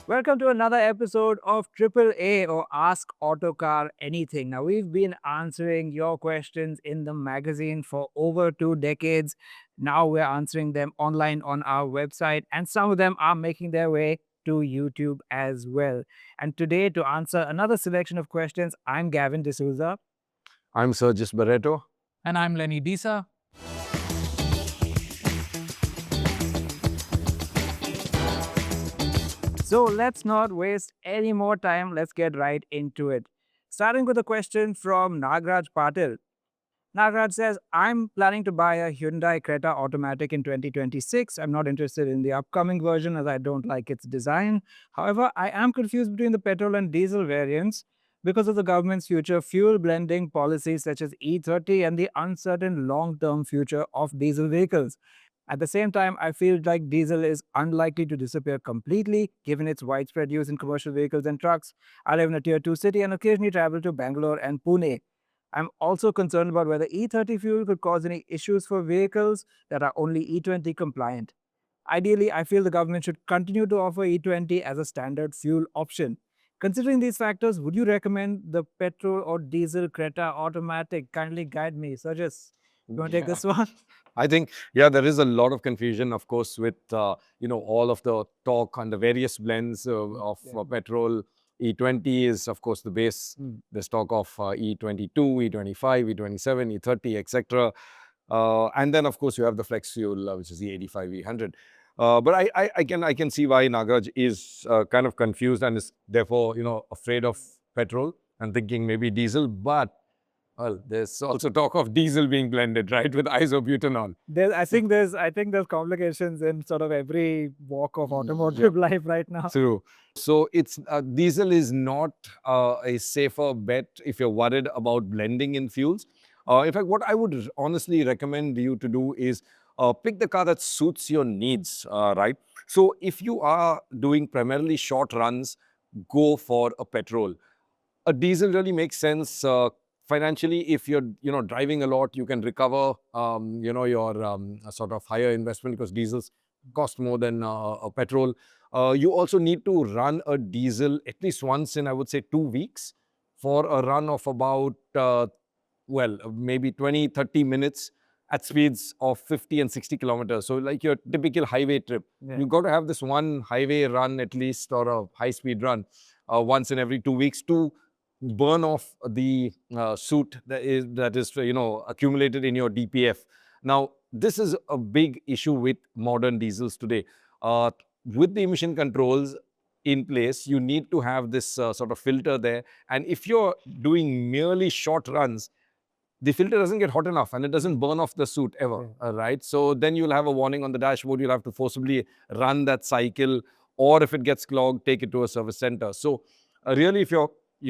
Welcome to another episode of AAA or Ask Autocar Anything. Now, we've been answering your questions in the magazine for over 2 decades. Now, we're answering them online on our website, and some of them are making their way to YouTube as well. And today, to answer another selection of questions, I'm Gavin D'Souza. I'm Sergius Barretto. And I'm Lenny Disa. So let's not waste any more time. Let's get right into it. Starting with a question from Nagraj Patil. Nagraj says, I'm planning to buy a Hyundai Creta automatic in 2026. I'm not interested in the upcoming version as I don't like its design. However, I am confused between the petrol and diesel variants because of the government's future fuel blending policies such as E30 and the uncertain long-term future of diesel vehicles. At the same time, I feel like diesel is unlikely to disappear completely given its widespread use in commercial vehicles and trucks. I live in a tier 2 city and occasionally travel to Bangalore and Pune. I'm also concerned about whether E30 fuel could cause any issues for vehicles that are only E20 compliant. Ideally, I feel the government should continue to offer E20 as a standard fuel option. Considering these factors, would you recommend the petrol or diesel Creta automatic? Kindly guide me. Sergius, you want to take this one? I think, there is a lot of confusion, of course, with, all of the talk on the various blends of petrol. E20 is, of course, the base. There's talk of E22, E25, E27, E30, etc. And then, of course, you have the flex fuel, which is the 85, E100. But I can see why Nagraj is kind of confused and is therefore, afraid of petrol and thinking maybe diesel. But well, there's also talk of diesel being blended, right, with isobutanol. I think there's complications in sort of every walk of automotive life right now. True. So it's diesel is not a safer bet if you're worried about blending in fuels. In fact, what I would honestly recommend you to do is pick the car that suits your needs, right? So if you are doing primarily short runs, go for a petrol. A diesel really makes sense financially. If you're driving a lot, you can recover your sort of higher investment because diesels cost more than a petrol. You also need to run a diesel at least once in, I would say, 2 weeks for a run of about maybe 20-30 minutes at speeds of 50 and 60 kilometers. So like your typical highway trip, you've got to have this one highway run at least, or a high speed run once in every 2 weeks to burn off the soot that is accumulated in your DPF. Now, this is a big issue with modern diesels today. With the emission controls in place, you need to have this sort of filter there. And if you're doing merely short runs, the filter doesn't get hot enough and it doesn't burn off the soot ever, right? So then you'll have a warning on the dashboard. You'll have to forcibly run that cycle, or if it gets clogged, take it to a service center. So really, if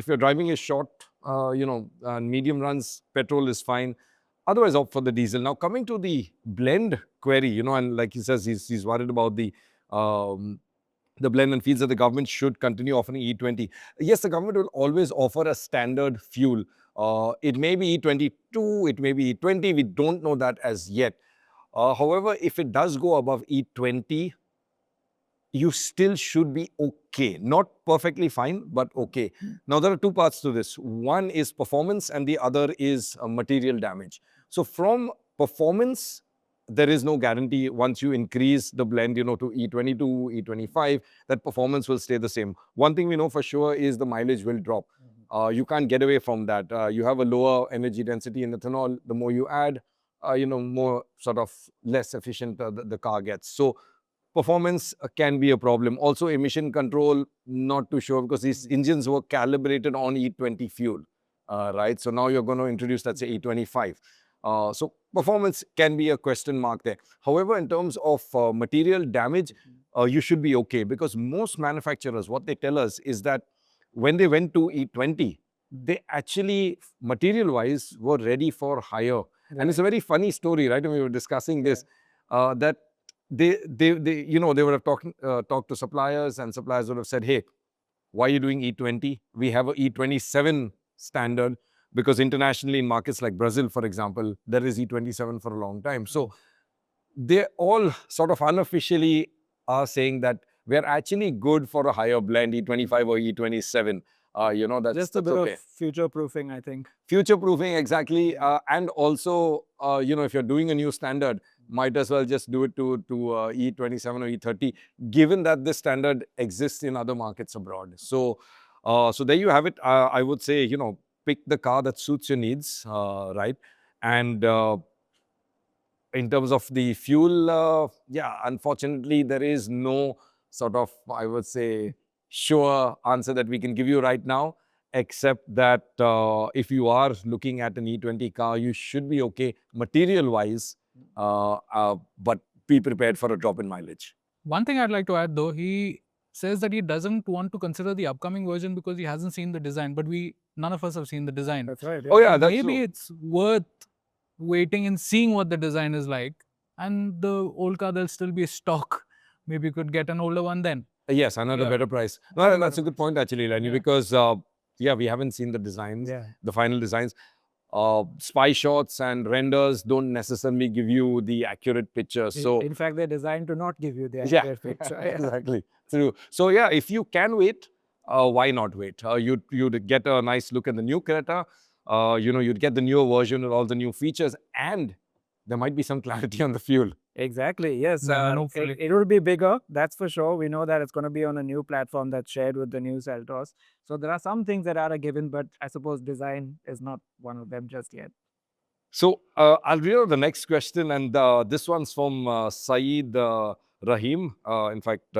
you're driving a short, medium runs, petrol is fine. Otherwise, opt for the diesel. Now, coming to the blend query, and like he says, he's worried about the blend and feels that the government should continue offering E20. Yes, the government will always offer a standard fuel. It may be E22, it may be E20. We don't know that as yet. However, if it does go above E20, you still should be okay. Not perfectly fine, but okay. Now, there are two parts to this. One is performance and the other is material damage. So from performance, there is no guarantee once you increase the blend, to E22, E25, that performance will stay the same. One thing we know for sure is the mileage will drop. You can't get away from that. You have a lower energy density in ethanol. The more you add, more sort of less efficient the car gets. So performance can be a problem. Also, emission control, not too sure because these engines were calibrated on E20 fuel, right? So now you're going to introduce, let's say, E25. So performance can be a question mark there. However, in terms of material damage, you should be okay because most manufacturers, what they tell us is that when they went to E20, they actually, material-wise, were ready for higher. Right. And it's a very funny story, right? And we were discussing this, that they would have talked to suppliers, and suppliers would have said, hey, why are you doing E20? We have a E27 standard because internationally in markets like Brazil, for example, there is E27 for a long time. So they all sort of unofficially are saying that we're actually good for a higher blend, E25 or E27. That's Just a bit okay. of future proofing, I think. Future proofing, exactly. And also, if you're doing a new standard, might as well just do it to E27 or E30, given that this standard exists in other markets abroad. So there you have it. I would say, pick the car that suits your needs, right? And in terms of the fuel, unfortunately, there is no sort of, I would say, sure answer that we can give you right now, except that if you are looking at an E20 car, you should be okay material-wise, but be prepared for a drop in mileage. One thing I'd like to add, though, he says that he doesn't want to consider the upcoming version because he hasn't seen the design, but none of us have seen the design. That's right. Oh yeah, that's Maybe true. it's worth waiting and seeing what the design is like, and the old car, there'll still be stock. Maybe you could get an older one then. Yes, another Yeah. better price. No, that's a good point actually, Lenny, Yeah. because we haven't seen the designs, Yeah. the final designs. Spy shots and renders don't necessarily give you the accurate picture. So In fact, they're designed to not give you the yeah, accurate picture. exactly. True. So yeah, if you can wait, why not wait? You'd get a nice look at the new Creta. You'd get the newer version with all the new features, and there might be some clarity on the fuel. Exactly. Yes. Yeah, and hopefully. It will be bigger. That's for sure. We know that it's going to be on a new platform that's shared with the new Seltos. So there are some things that are a given, but I suppose design is not one of them just yet. So I'll read out the next question, and this one's from Saeed Rahim. In fact,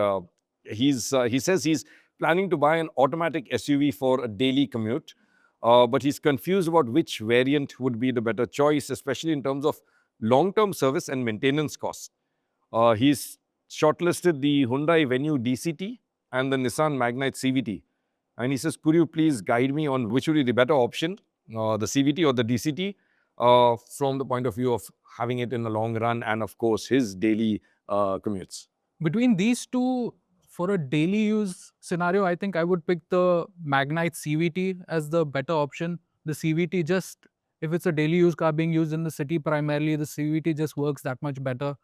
he says he's planning to buy an automatic SUV for a daily commute, but he's confused about which variant would be the better choice, especially in terms of long-term service and maintenance costs. He's shortlisted the Hyundai Venue DCT and the Nissan Magnite CVT, and he says, could you please guide me on which would be the better option, the CVT or the DCT? From the point of view of having it in the long run and, of course, his daily commutes. Between these two, for a daily use scenario, I think I would pick the Magnite CVT as the better option. The CVT just, if it's a daily use car being used in the city primarily, the CVT just works that much better.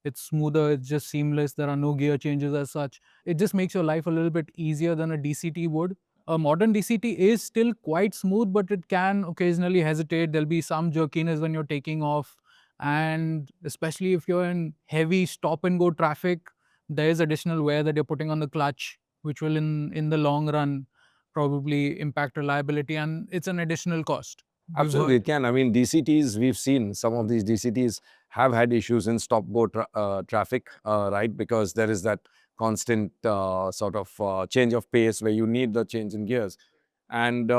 It's smoother, it's just seamless, there are no gear changes as such. It just makes your life a little bit easier than a DCT would. A modern DCT is still quite smooth, but it can occasionally hesitate. There'll be some jerkiness when you're taking off. And especially if you're in heavy stop and go traffic, there is additional wear that you're putting on the clutch, which will in the long run probably impact reliability, and it's an additional cost. Absolutely, it can. I mean, DCTs, we've seen some of these DCTs have had issues in stop-go traffic, right? Because there is that constant sort of change of pace where you need the change in gears. And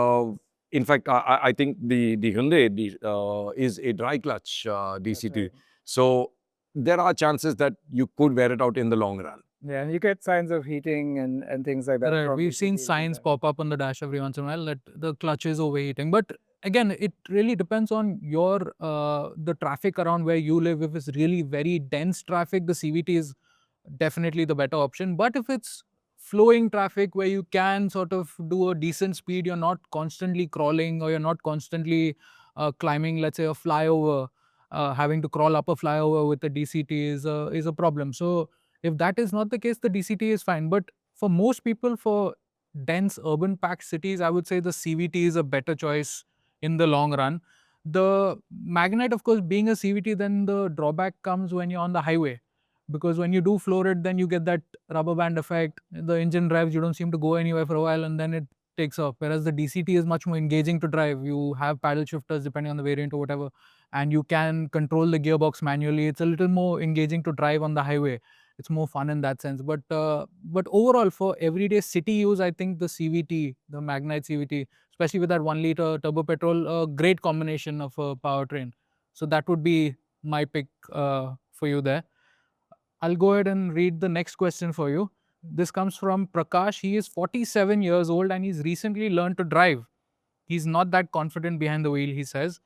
in fact, I think the Hyundai is a dry clutch DCT. right. So there are chances that you could wear it out in the long run. Yeah, and you get signs of heating and things like that. Right. from We've seen DCTs. signs pop up on the dash every once in a while that the clutch is overheating. But again, it really depends on your the traffic around where you live. If it's really very dense traffic, the CVT is definitely the better option. But if it's flowing traffic where you can sort of do a decent speed, you're not constantly crawling or you're not constantly climbing, let's say, a flyover, having to crawl up a flyover with the DCT is a problem. So if that is not the case, the DCT is fine. But for most people, for dense urban packed cities, I would say the CVT is a better choice in the long run. The Magnite, of course, being a CVT, then the drawback comes when you're on the highway. Because when you do floor it, then you get that rubber band effect. The engine drives, you don't seem to go anywhere for a while, and then it takes off. Whereas the DCT is much more engaging to drive. You have paddle shifters depending on the variant or whatever, and you can control the gearbox manually. It's a little more engaging to drive on the highway. It's more fun in that sense. But overall, for everyday city use, I think the CVT, the Magnite CVT, especially with that 1 liter turbo petrol, a great combination of a powertrain. So that would be my pick for you there. I'll go ahead and read the next question for you. This comes from Prakash. He is 47 years old and he's recently learned to drive. He's not that confident behind the wheel, he says.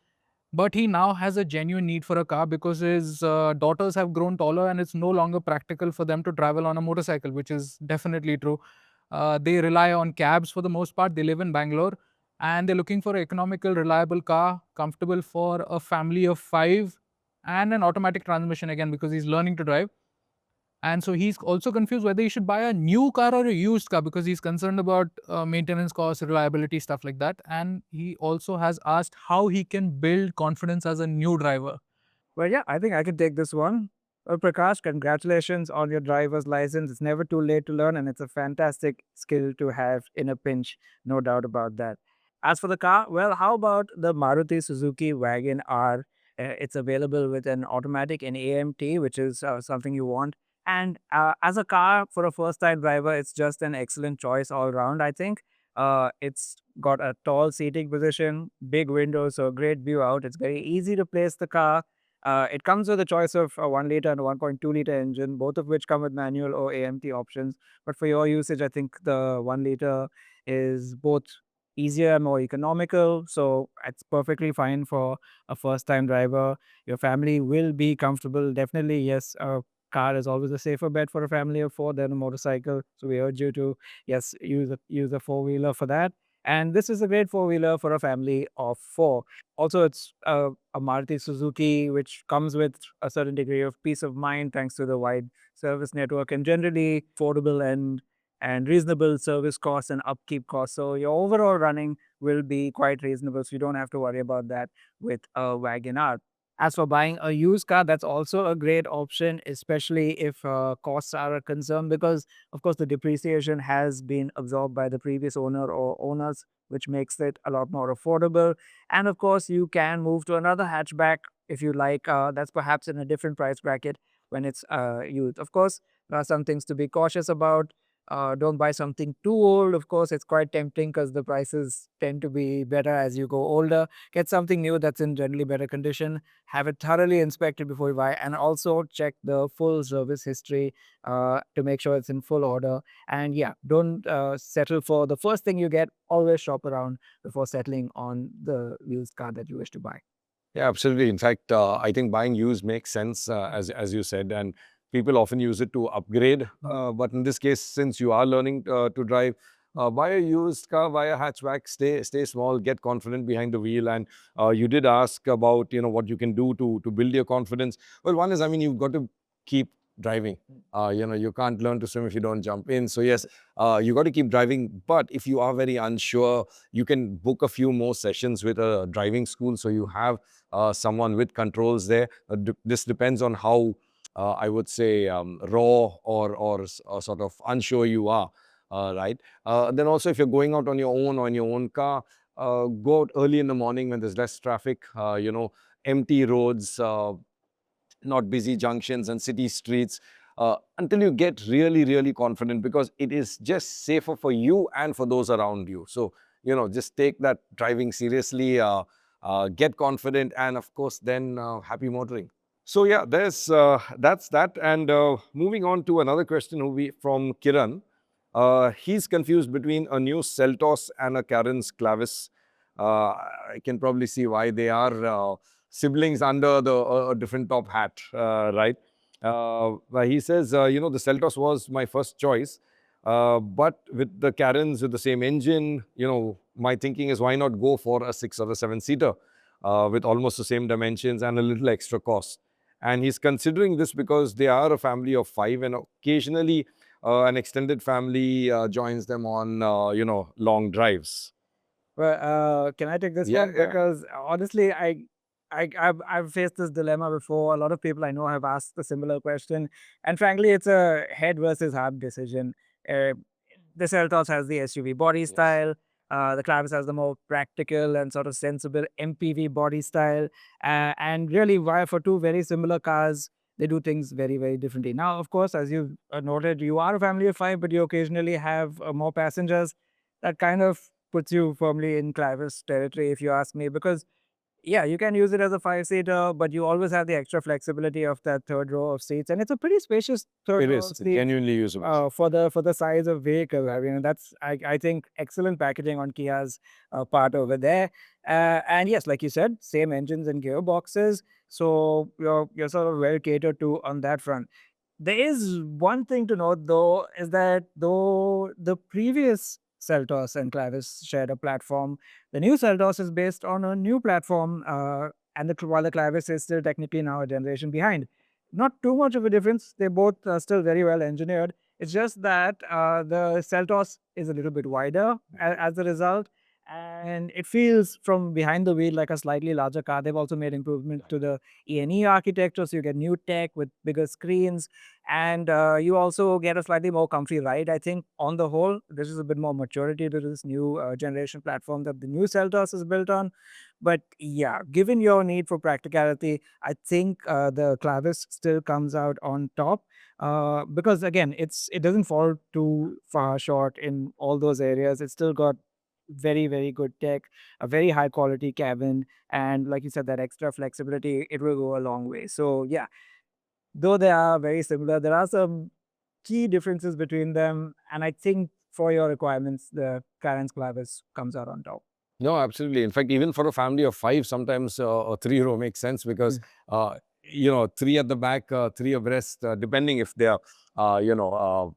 But he now has a genuine need for a car because his daughters have grown taller and it's no longer practical for them to travel on a motorcycle, which is definitely true. They rely on cabs for the most part. They live in Bangalore and they're looking for an economical, reliable car, comfortable for a family of 5, and an automatic transmission again because he's learning to drive. And so he's also confused whether he should buy a new car or a used car because he's concerned about maintenance costs, reliability, stuff like that. And he also has asked how he can build confidence as a new driver. Well, yeah, I think I can take this one. Prakash, congratulations on your driver's license. It's never too late to learn, and it's a fantastic skill to have in a pinch, no doubt about that. As for the car, well, how about the Maruti Suzuki Wagon R? It's available with an automatic and AMT, which is something you want. And as a car for a first time driver, it's just an excellent choice all around, I think. It's got a tall seating position, big windows, so a great view out. It's very easy to place the car. It comes with a choice of a 1 liter and a 1.2-liter engine, both of which come with manual or AMT options. But for your usage, I think the 1 liter is both easier and more economical. So it's perfectly fine for a first time driver. Your family will be comfortable. Definitely, yes, a car is always a safer bet for a family of four than a motorcycle. So we urge you to, yes, use a four wheeler for that. And this is a great four wheeler for a family of four. Also, it's a Maruti Suzuki, which comes with a certain degree of peace of mind thanks to the wide service network and generally affordable and reasonable service costs and upkeep costs. So your overall running will be quite reasonable. So you don't have to worry about that with a Wagon R. As for buying a used car, that's also a great option, especially if costs are a concern, because of course the depreciation has been absorbed by the previous owner or owners, which makes it a lot more affordable. And of course, you can move to another hatchback if you like. That's perhaps in a different price bracket when it's used. Of course, there are some things to be cautious about. Don't buy something too old. Of course, it's quite tempting because the prices tend to be better as you go older. Get something new that's in generally better condition. Have it thoroughly inspected before you buy, and also check the full service history to make sure it's in full order. And yeah, don't settle for the first thing you get. Always shop around before settling on the used car that you wish to buy. Yeah, absolutely. In fact, I think buying used makes sense, as you said, and people often use it to upgrade. But in this case, since you are learning to drive, buy a used car, buy a hatchback, stay small, get confident behind the wheel. And you did ask about what you can do to build your confidence. Well, one is, I mean, you've got to keep driving. You can't learn to swim if you don't jump in. So yes, you got to keep driving. But if you are very unsure, you can book a few more sessions with a driving school, so you have someone with controls there. This depends on how I would say raw or sort of unsure you are, right? Then also, if you're going out on your own or in your own car, go out early in the morning when there's less traffic. Empty roads, not busy junctions and city streets, until you get really, really confident, because it is just safer for you and for those around you. So, just take that driving seriously, get confident, and of course, then happy motoring. So yeah, that's that. And moving on to another question from Kiran. He's confused between a new Seltos and a Karen's Clavis. I can probably see why they are siblings under a different top hat, right? But he says, the Seltos was my first choice, but with the Karens with the same engine, my thinking is, why not go for a 6 or a 7-seater with almost the same dimensions and a little extra cost? And he's considering this because they are a family of 5, and occasionally an extended family joins them on, long drives. Well, can I take this Yeah, one? yeah. Because honestly, I've faced this dilemma before. A lot of people I know have asked a similar question, and frankly, it's a head versus heart decision. Uh, the Seltos has the SUV body Yes. style. The Clavis has the more practical and sort of sensible MPV body style. And really, why for two very similar cars, they do things very, very differently. Now, of course, as you've noted, you are a family of 5, but you occasionally have more passengers. That kind of puts you firmly in Clavis territory, if you ask me, because yeah, you can use it as a 5-seater, but you always have the extra flexibility of that third row of seats, and it's a pretty spacious third It row is of seats genuinely usable. for the size of vehicle. I mean, that's I think excellent packaging on Kia's part over there. And yes, like you said, same engines and gearboxes, so you're sort of well catered to on that front. There is one thing to note, though, is that though the previous Seltos and Clavis shared a platform, the new Seltos is based on a new platform, while the Clavis is still technically now a generation behind. not too much of a difference. They're both still very well engineered. It's just that the Seltos is a little bit wider as a result, and it feels from behind the wheel like a slightly larger car. They've also made improvement to the E&E architecture, so you get new tech with bigger screens, and you also get a slightly more comfy ride. I think on the whole, this is a bit more maturity to this new generation platform that the new Seltos is built on. But yeah, given your need for practicality, I think the Clavis still comes out on top because again, it doesn't fall too far short in all those areas. It's still got very good tech, a very high quality cabin, and like you said, that extra flexibility, it will go a long way. So yeah, though they are very similar, there are some key differences between them, and I think for your requirements, the Clarence Clavis comes out on top. No, absolutely. In fact, even for a family of 5, sometimes a 3-row makes sense because, you know, 3 at the back, 3 abreast, depending if they are, you know,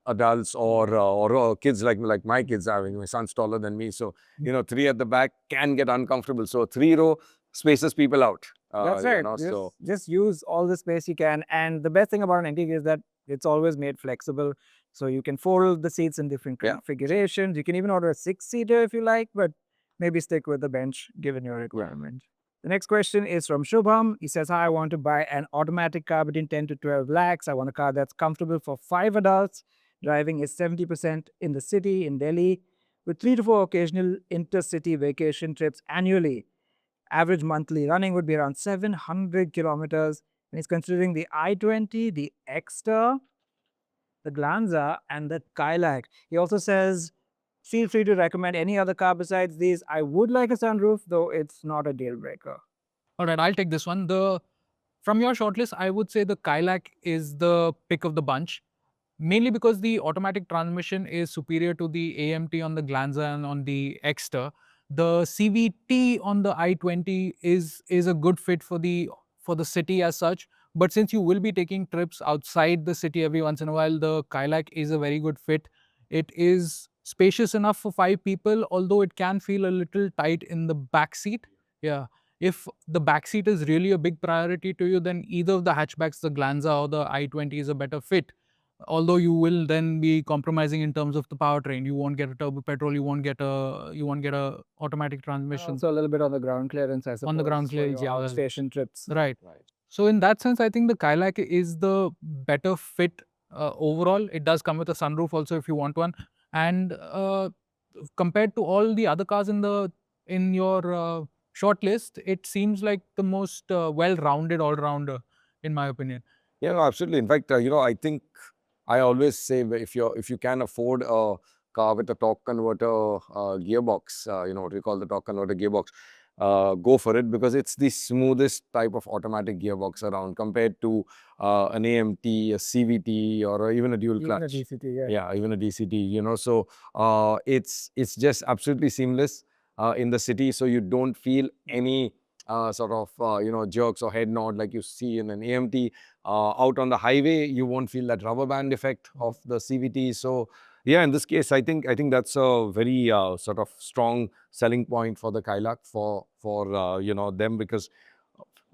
adults or kids like my kids. I mean, my son's taller than me, so you know, 3 at the back can get uncomfortable. So 3-row spaces people out. That's You right. know, Just use all the space you can. And the best thing about an interior is that it's always made flexible. So you can fold the seats in different configurations. You can even order a 6-seater if you like, but maybe stick with the bench given your requirement. The next question is from Shubham. He says, hi, I want to buy an automatic car between 10 to 12 lakhs. I want a car that's comfortable for 5 adults. Driving is 70% in the city in Delhi, with 3 to 4 occasional intercity vacation trips annually. Average monthly running would be around 700 kilometers. And he's considering the i20, the Exter, the Glanza, and the Kylaq. He also says, feel free to recommend any other car besides these. I would like a sunroof, though it's not a deal breaker. All right, I'll take this one. From your shortlist, I would say the Kylaq is the pick of the bunch, mainly because the automatic transmission is superior to the AMT on the Glanza and on the Exter. The CVT on the i20 is a good fit for the city as such. But since you will be taking trips outside the city every once in a while, the Kylaq is a very good fit. It is spacious enough for 5 people, although it can feel a little tight in the back seat. Yeah. If the back seat is really a big priority to you, then either of the hatchbacks, the Glanza or the i20, is a better fit. Although you will then be compromising in terms of the powertrain. You won't get a turbo petrol, you won't get a automatic transmission. So a little bit on the ground clearance, I suppose. On the ground for clearance, your yeah. outstation trips. Right. So in that sense, I think the Kylaq is the better fit overall. It does come with a sunroof also if you want one. And compared to all the other cars in your short list, it seems like the most well-rounded all-rounder, in my opinion. yeah, no, absolutely. In fact, you know, I think I always say if you can afford a car with a torque converter gearbox, you know what we call the torque converter gearbox, go for it because it's the smoothest type of automatic gearbox around compared to an AMT, a CVT, or even a dual clutch. Even a DCT, yeah. Yeah, even a DCT. You know, so it's just absolutely seamless in the city, so you don't feel any sort of you know, jerks or head nod like you see in an AMT. Out on the highway, you won't feel that rubber band effect of the CVT. So yeah, in this case, I think that's a very sort of strong selling point for the Kylaq for you know, them, because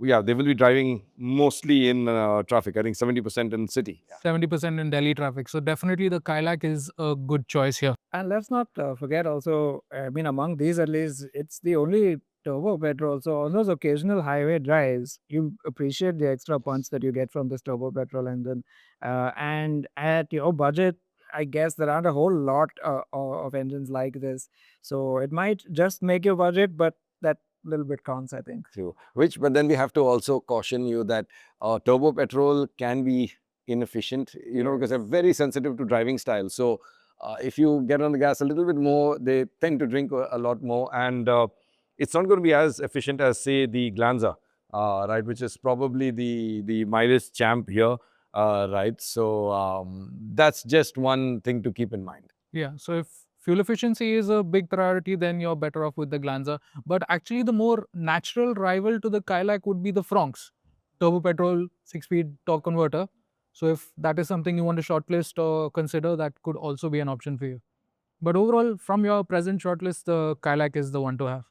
yeah, they will be driving mostly in traffic. I think 70% in city. 70% in Delhi traffic. So definitely the Kylaq is a good choice here. And let's not forget also, I mean, among these at least, it's the only turbo petrol. So on those occasional highway drives, you appreciate the extra punch that you get from this turbo petrol engine. And at your budget, I guess there aren't a whole lot of engines like this. So it might just make your budget, but that little bit counts, I think. True. But then we have to also caution you that turbo petrol can be inefficient, you know, because they're very sensitive to driving style. So if you get on the gas a little bit more, they tend to drink a lot more, and it's not going to be as efficient as, say, the Glanza, right, which is probably the mileage champ here, right? So that's just one thing to keep in mind. Yeah. So if fuel efficiency is a big priority, then you're better off with the Glanza. But actually, the more natural rival to the Kylaq would be the Fronx, turbo petrol, 6-speed torque converter. So if that is something you want to shortlist or consider, that could also be an option for you. But overall, from your present shortlist, the Kylaq is the one to have.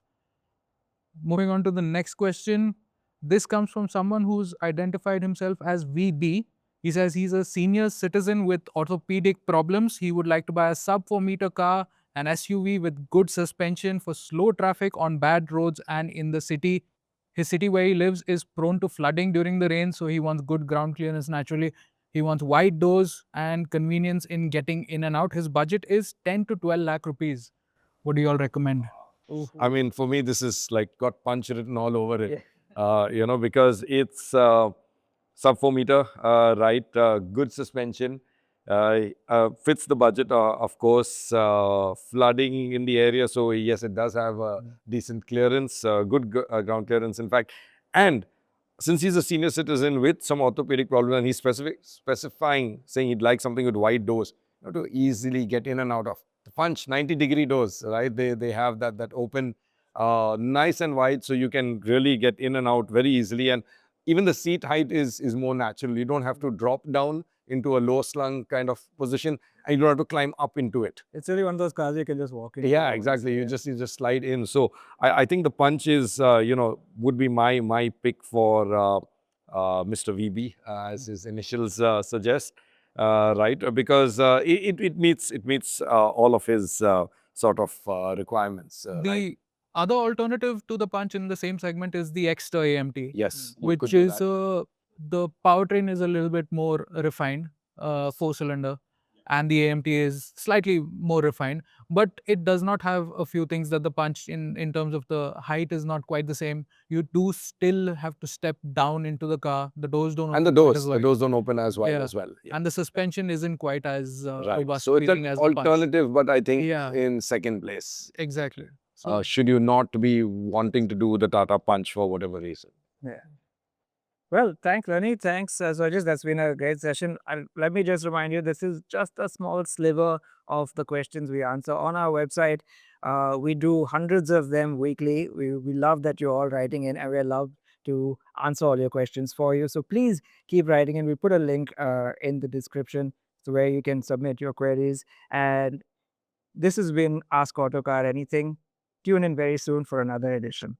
Moving on to the next question. This comes from someone who's identified himself as VB. He says he's a senior citizen with orthopedic problems. He would like to buy a sub 4-meter car, an SUV with good suspension for slow traffic on bad roads and in the city. His city where he lives is prone to flooding during the rain, so he wants good ground clearance naturally. He wants wide doors and convenience in getting in and out. His budget is 10 to 12 lakh rupees. What do you all recommend? I mean, for me, this is like got punch written all over it. Because it's sub 4-meter, right? Good suspension, fits the budget, of course. Flooding in the area, so yes, it does have decent clearance, good ground clearance, in fact. And since he's a senior citizen with some orthopedic problem, and he's specifying, saying he'd like something with wide doors, to easily get in and out of. The punch 90-degree doors, right? They have that open, nice and wide, so you can really get in and out very easily. And even the seat height is more natural. You don't have to drop down into a low slung kind of position, and you don't have to climb up into it. It's really one of those cars you can just walk into. Yeah, exactly. You just slide in. So I think the punch is would be my pick for Mr. VB, as his initials suggest, right? Because it meets all of his sort of requirements. The other alternative to the Punch in the same segment is the Exter AMT. Yes, you could Which do is that. the powertrain is a little bit more refined, 4-cylinder, and the AMT is slightly more refined, but it does not have a few things that the Punch in terms of the height is not quite the same. You do still have to step down into the car. The doors don't And the open quite doors, as the wide. doors don't open as wide Yeah. as well. Yeah. And the suspension isn't quite as Right. robust So it's feeling an as the Punch. alternative, but I think Yeah. in second place. Exactly. So Should you not be wanting to do the Tata Punch for whatever reason. Yeah. Well, thanks, Lenny. Thanks, Sergius. That's been a great session. And let me just remind you, this is just a small sliver of the questions we answer on our website. We do hundreds of them weekly. We love that you're all writing in, and we love to answer all your questions for you. So please keep writing in. We put a link in the description to where you can submit your queries. And this has been Ask Autocar Anything. Tune in very soon for another edition.